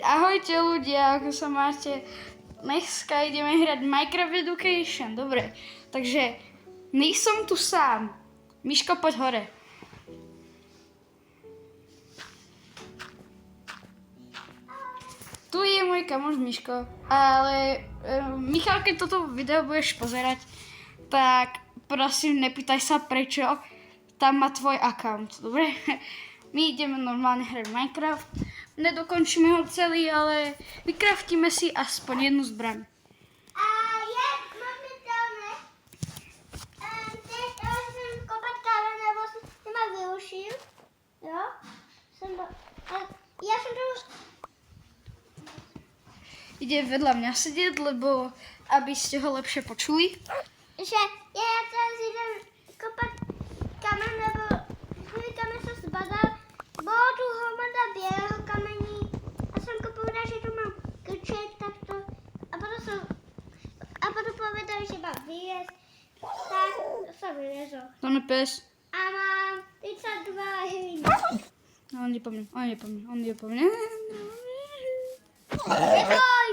Ahojte ľudia, ako sa máte? Dneska ideme hrať Minecraft Education, dobre. Takže, nejsom tu sám. Miško, poď hore. Tu je môj kamoš Miško, ale Michal, keď toto video budeš pozerať, tak prosím, nepýtaj sa prečo, tam má tvoj account, dobre? My ideme normálne hrať Minecraft, nedokončíme ho celý, ale vykraftíme si aspoň jednu zbraň. A je momentálne, teď jsem kopat kámen, nebo jsem ma vyušil, jo? Já jsem to už... Ide vedľa mňa sedieť, lebo aby ste ho lepšie počuli. Že ja teraz idem kopat kámen, lebo prvý kámen sa zbadal, bolo tu hromada bieleho kamení a som povedal, že tu mám krček takto a potom povedal, že mám vyliezť, tak som vyliezol. Tam je pes. A mám 32 hlín. On nepomne. Neboj!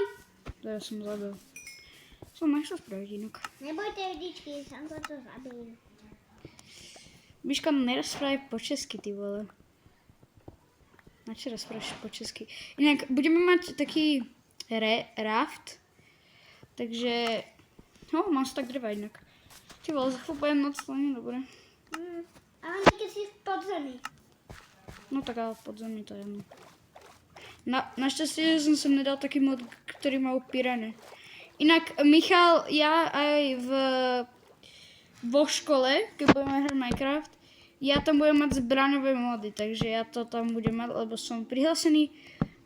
To ja som zabil. Som nechcel spraviť inak. Nebojte vždycky, som to zabil. Miška, nerozprávaj po česky, ty vole. Na čo rozprávaš po česky? Inak, budeme mať taký raft. Takže... No, mám sa tak dreva inak. Ty vole, za chvíľu pojem noc, to nie je dobré. Ale keď si v podzemí. No tak ale v podzemí to je jedno. Našťastie som sem nedal taký mod, ktorý má upírané. Inak, Michal, ja aj vo škole, keď budeme hrať Minecraft, ja tam budem mať zbraňové mody, takže ja to tam budem mať, lebo som prihlásený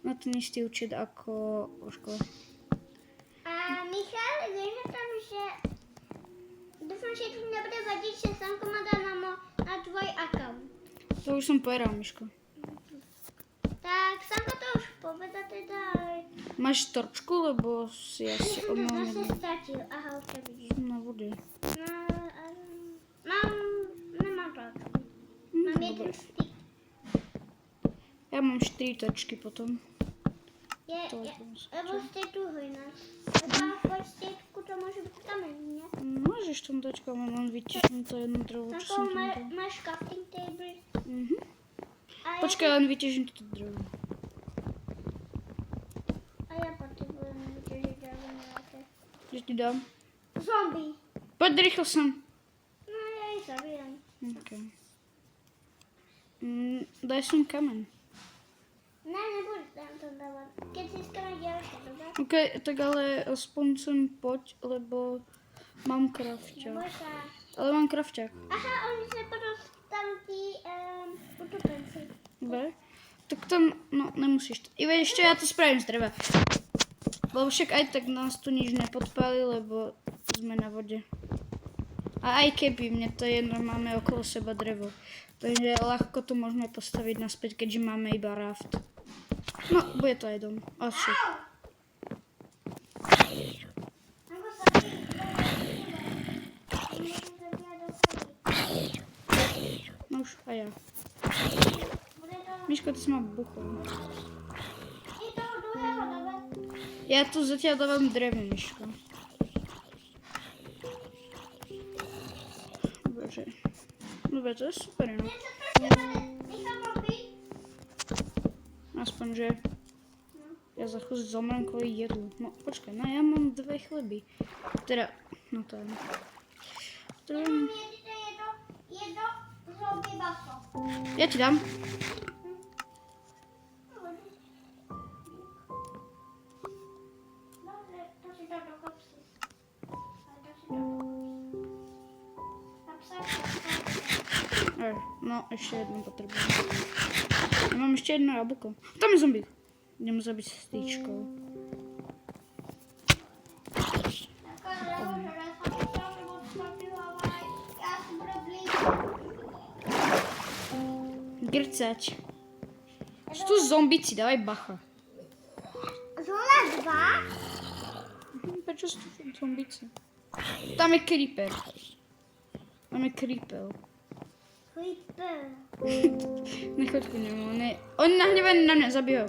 na ten istý účet ako vo škole. A Michal, vieš o tom, že dúfam, že tu nebude vadiť, že Sanko ma dá na tvoj account. To už som povedal, Miško. Tak Sanko to už poveda teda, ale... Máš torčku, lebo si asi Ja som to zase omálne stratil. Aha, už to vidím. na vode. Nemám to. Mám jeden stick. Ja mám 4 torčky potom. Lebo ste tu hojná. Lebo v stiečku to môže byť kameň, nie? Môžeš tam dať kameň, len vytiahnem to jedno drevo, čo som tam dal. Máš crafting table? Počkaj, len vytiahnem toto drevo. A ja potrebujem vyťažiť drevo nejaké. Že ti dám? Zombie. Poď, rýchlo sem. No ja ich zabijem. OK. Daj sem kameň. Ne, nebudem to dávať. Keď získame ďalšie, dobre? OK, tak ale aspoň sem poď, lebo mám krafťák. Neboj sa. Ale mám krafťák. Aha, oni sa potom tam tí utopenci. Dobre? Tak tam, no nemusíš to. Iba ešte ja to spravím z dreva. Lebo však aj tak nás tu nič nepodpáli, lebo sme na vode. A aj keby, mne to je jedno, máme okolo seba drevo. Takže ľahko to môžeme postaviť naspäť, keďže máme iba raft. No, bude to aj dom. A však. Ako sa No už, a ja. bude to... Miško, ty si ma buchol. I toho druhého, dobre? Ja tu zatiaľ dávam drevo, Miško. Bože. Dobre, to je super, no. Niečo trošku Michal robí? Aspoň, že ja za chvíľu zomrem kvôli jedlu. No, počkaj, no ja mám 2 chleby. Teda, no to je. Jedno zombie maso. Ja ti dám. Dobre, to si dá do kopsy. No, ešte jednu potrebujem. Ja mám ešte jedno jablko. Tam je zombík. Idem zabiť s týčkou. Grcať. Sú tu zombíci, dávaj bacha. Zóna 2? Prečo sú tu zombíci? Tam je creeper. Tam je creeper. Creeper. Nechoď ku nemu, on je nahnevaný na mňa, zabij ho.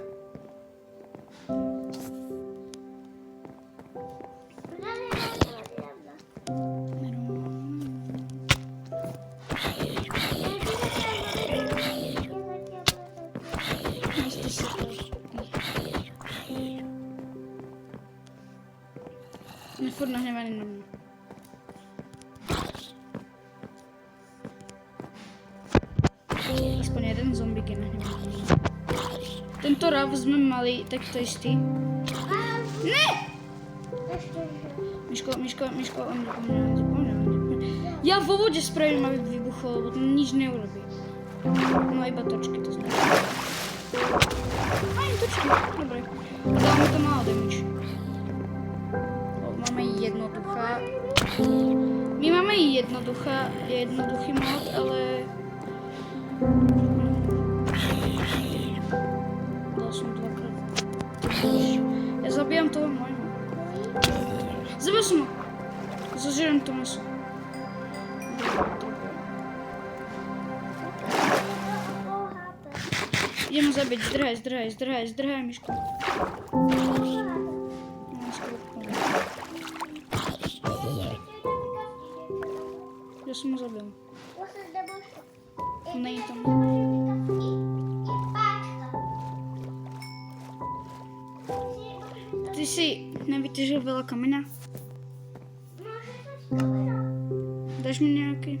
Je furt nahněvaný na mě. Aspoň jeden zombík je nahněvaný. Tento rav jsme mali, tak to jistý. Ne! Miško, on zapomněl. Já vo vodě spravím, aby vybuchlo, lebo to nič neurobí. No iba točky, to znamená. Aj, točky, dobre. Dáme to málo damage. Máme jednoduchá. My máme jednoduchý mod, ale... Dal som dvakrát. Ja zabijam toho môjho. Zabil som ho. Zožerem to meso. Idem ho zabiť. Zdrhaj, Miško. Ja som ho zabil. Nej tam. Ty si nevytěžil veľa kamena? Dáš mi nejaký?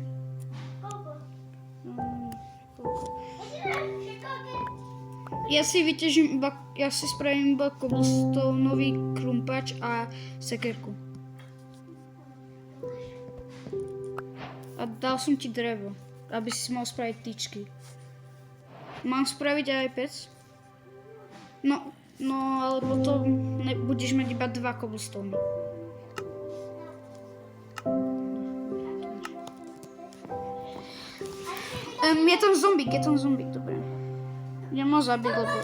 Ja si vyťažím iba, ja si spravím iba cobblestoneový krumpač a sekerku. A dal som ti drevo, aby si mohol spraviť tyčky. Mám spraviť aj pec? No ale potom budeš mať iba 2 cobblestone. Je tam zombík, dobre. Idem ho zabiť, lebo...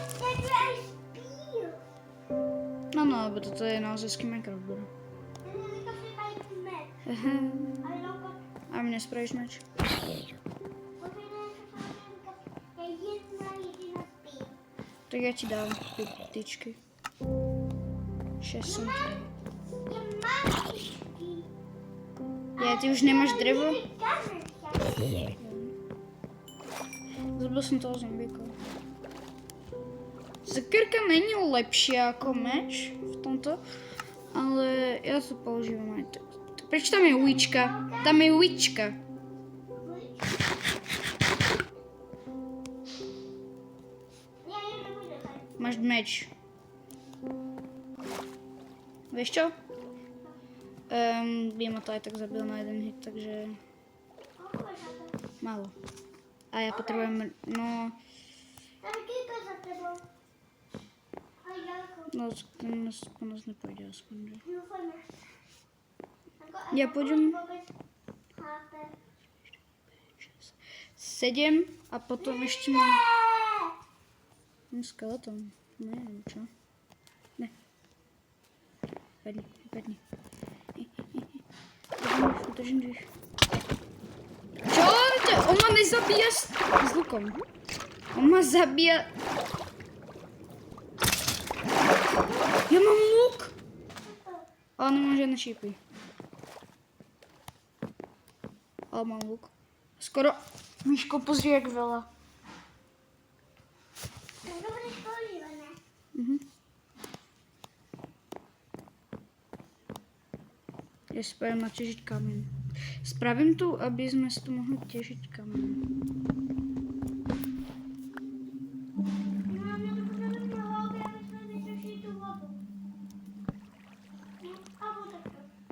No, lebo toto je naozaj Minecraft, dobre. A mne spravíš meč? Tak ja ti dám tyčky. 6 som ti dal. Ja, ty už nemáš drevo? Zabil som toho zombíka. Sekerka není lepšia ako meč v tomto, ale ja to používam aj tak. Prečo tam je ulička? Tam je ulička. Máš meč. Vieš čo? By ma to aj tak zabil na jeden hit, takže... Málo. A ja potrebujem, no... No, po nás nepôjde aspoň, že? Ja pôjdem... 7 a potom ešte mám... Skeleton. Neviem čo. Ne. Padni. Držím dých. Čo? On ma nezabíja s lukom. On ma zabíja... Ja mám luk! Ale nemám žiadne šípy. Ale mám luk. Skoro... Miško, pozri, jak veľa. Ja spravím na těžiť kamen. Spravím tu, aby sme si tu mohli těžiť kamen.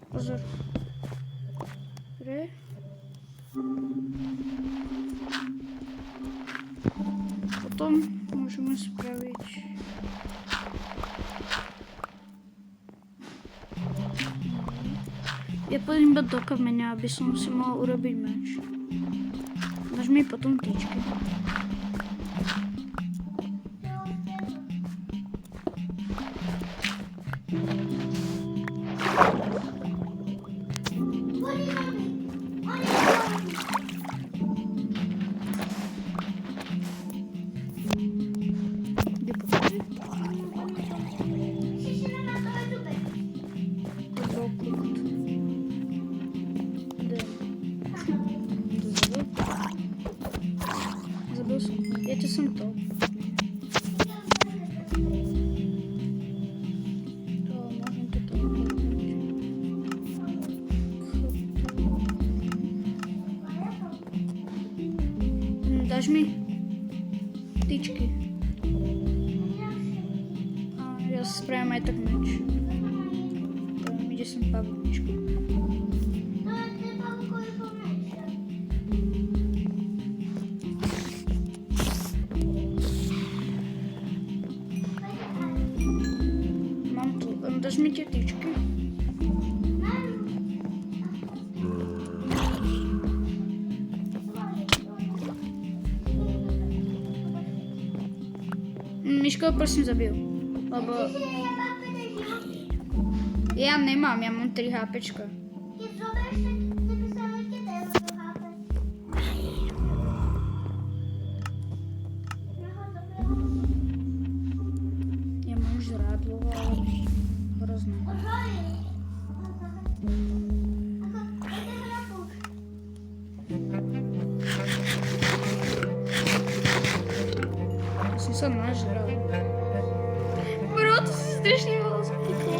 Pozor. Dobre. Potom môžeme spraviť... Ja pôjdem iba do kameňa, aby som si mohol urobiť meč. Dáš mi potom tyčky. Jeďte sem to. To môžem mi tyčky. A ja spravím aj tak meč. Ide sem pavúčku. Mám tu, dáš mi tie tyčky? Miško, prosím, zabiju. Lebo ja nemám, ja mám 3 HPčka. Ja mám žrádlo, ale hrozné. Ja som sa nažral. Bro, to si strašne veľa zapíkol.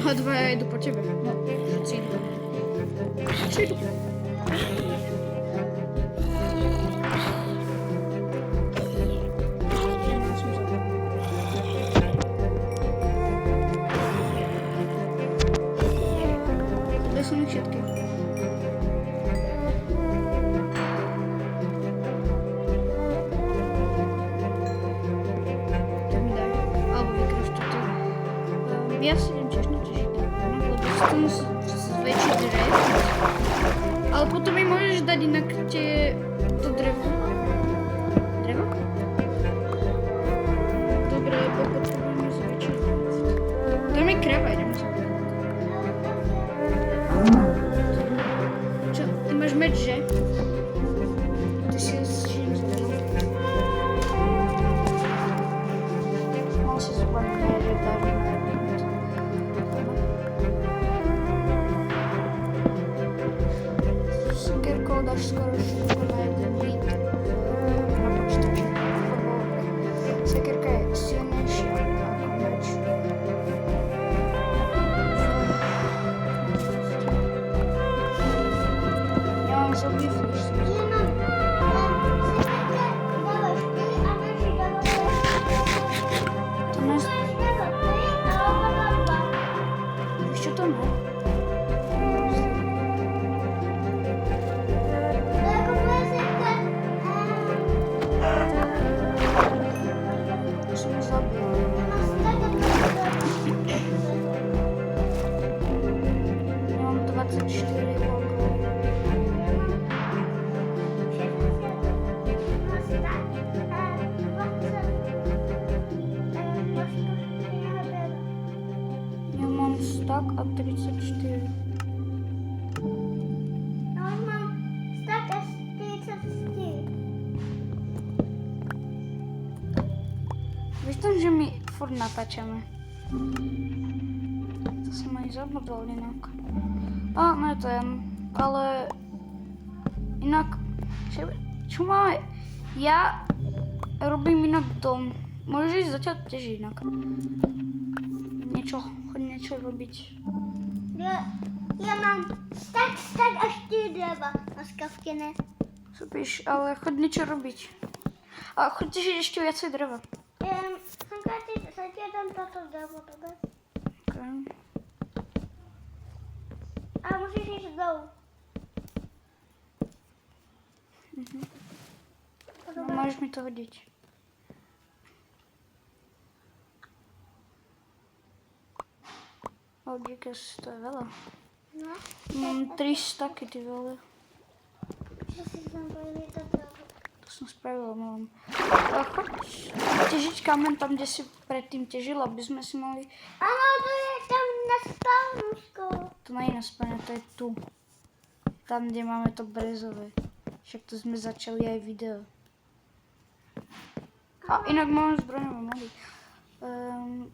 A dvaja idú po tebe. No, všetci idú. Všetci idú. Kde sú mi všetky? To mi daj. Alebo vykrašte to. Ja si idem tiež natežiť drevno, lebo si to musí zväčšiť drev. Ale potom mi môžeš dať inak to drevo. Drevo? Dobre, lebo potrebujeme zväčšiť. Tam je krava, idem sa. Čo, ty máš meč, že? Ty si ho s čím zvedol? Mal si zúbami nejedárne. Sekerkou dáš skoro všetko na jeden hit na počítači, lebo sekerka je silnejšia ako meč. Ja mám zombie flash. To nás... Víš čo to má? To som ho zabil. Ja mám 24 blokov. Ja mám stack a 34. Víš tam, že my furt natáčame. To som aj zabudol inak. A no je to jen, ale inak, čo máme? Ja robím inak dom. Môžeš ísť zatiaľ tiež inak. Choď niečo robiť. Ja mám stack až 4 dreva na skavkene. Supíš, ale choď niečo robiť. A choď tiež ešte viacej dreva. Zatiaľ dám toto drevo, dobre? Okay. A musíš ísť dolu. No, môžeš mi to hodiť. Díkas, to je veľa. No. Mám 3 staky, ty vole. Čo si tam povedali to drevo? To som spravila, mám. Choď težiť kamen tam, kde si predtým težil, aby sme si mohli... Áno, to je tam na spavnuško. To nie je na spane, to je tu. Tam, kde máme to brezové. Však to sme začali aj video. A inak mám zbrojové mody.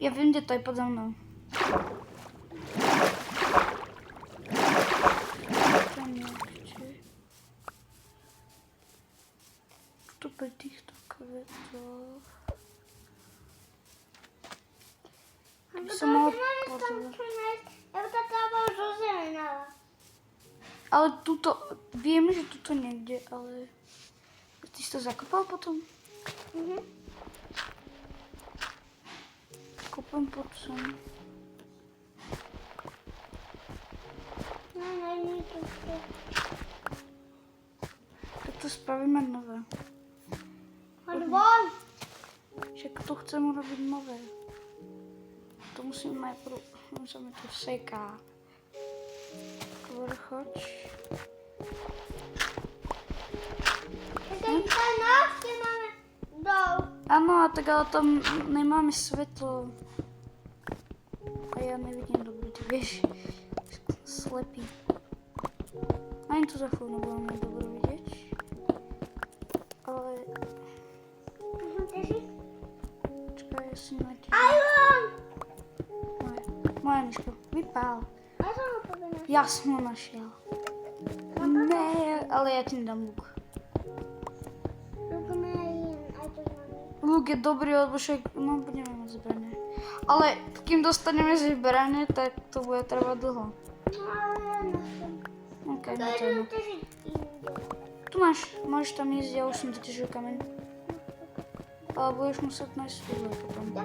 Ja viem, kde to je podľa mnou. Tam ešte. Tu pri týchto kvetoch. tam čo nájsť, lebo tá tráva už rozelenala. Ale tuto, viem, že tuto niekde, ale... Ty si to zakopal potom? Mhm. Kopem pod sem. No, není to vše. Tak to spravíme nové. Hoď von! Však to chcem urobiť nové. To musím najprv... sa mi to seká. Vrchoč. Teď sa návštie máme dol. Áno, a tak ale tam nemáme svetlo. A ja nevidím dobre, ty vieš. Slepý. Ani to za chvíľu nebudeme dobre vidieť. Ale... Čakaj, ja si nájdem. Iron! Moja myška, vypál. Ja som ho povedal. Ja som ho našiel. Ne, ale ja ti nedám luk. Luk je dobrý, lebo však, no budeme mať zbranie. Ale kým dostaneme zbranie, tak to bude trvať dlho. No ale ja nechcem. OK, To no je to je. to, že inde. Tu máš, môžeš tam ísť, ja už som vyťažil kameň. Ale budeš musieť nájsť svoj potom. Ja.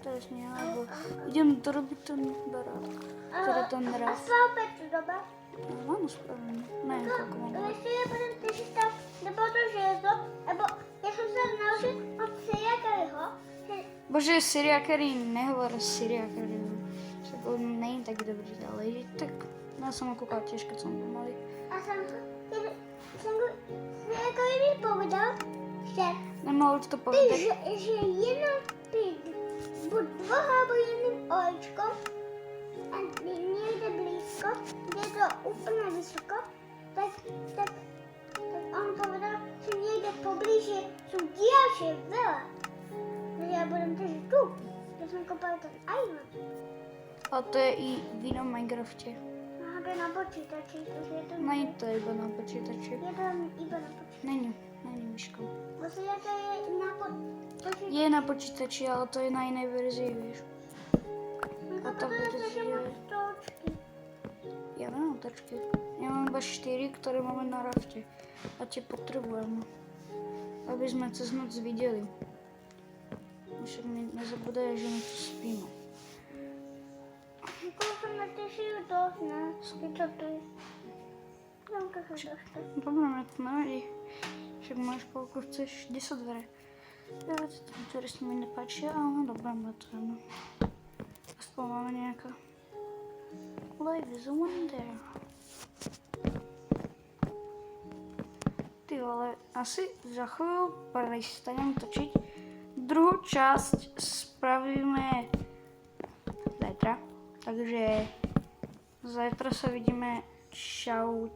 Teraz nie, alebo idem dorobiť ten barák. Teda ten A raz. spal Petru doba? Áno, spravím. Neviem, koľko mám. Ešte ja budem tešiť tam, nebo to železo, lebo ja som sa naučil od Syriakeho, že Bože, Syriakeri, nehovor Syriakeri. Však on není tak dobrý, ale tak ja som ho kúkal tiež, keď som bol malý. a som Syriakevi povedal, že Nemohol ti to povedať. že jedno buď dvoch alebo jedným olečkom a niekde blízko, kde je to úplne vysoko, tak on povedal, že niekde poblíže sú ďalšie veľa. Takže ja budem težiť tu, kde som kopal ten island. A to je i v inom Minecrafte. Aha, to je na počítači, takže je to... Není to iba na počítači. Je to iba na počítači. Není myško. Bo sa ja to je na počítači. Je na počítači, ale to je na inej verzii, vieš. A to bude že zje- máš točky. Ja nemám tačky. Ja mám iba 4, ktoré máme na rafte. A tie potrebujeme. Aby sme cez noc videli. Však nezabudaj, že my tu spíme. Koľko na tešil dosť, ne? Čo to je? Koľko sa došlo? Dobre, mňa to nevadí. Však máš koľko chceš, 10 dvere. Ja veci tam, ktoré sa mi nepáčia, ale no dobré, ma to jedno. Aspoň máme nejaká. Life is a wonder. Ty vole, asi za chvíľu prestanem točiť. Druhú časť spravíme zajtra. Takže zajtra sa vidíme. Čau.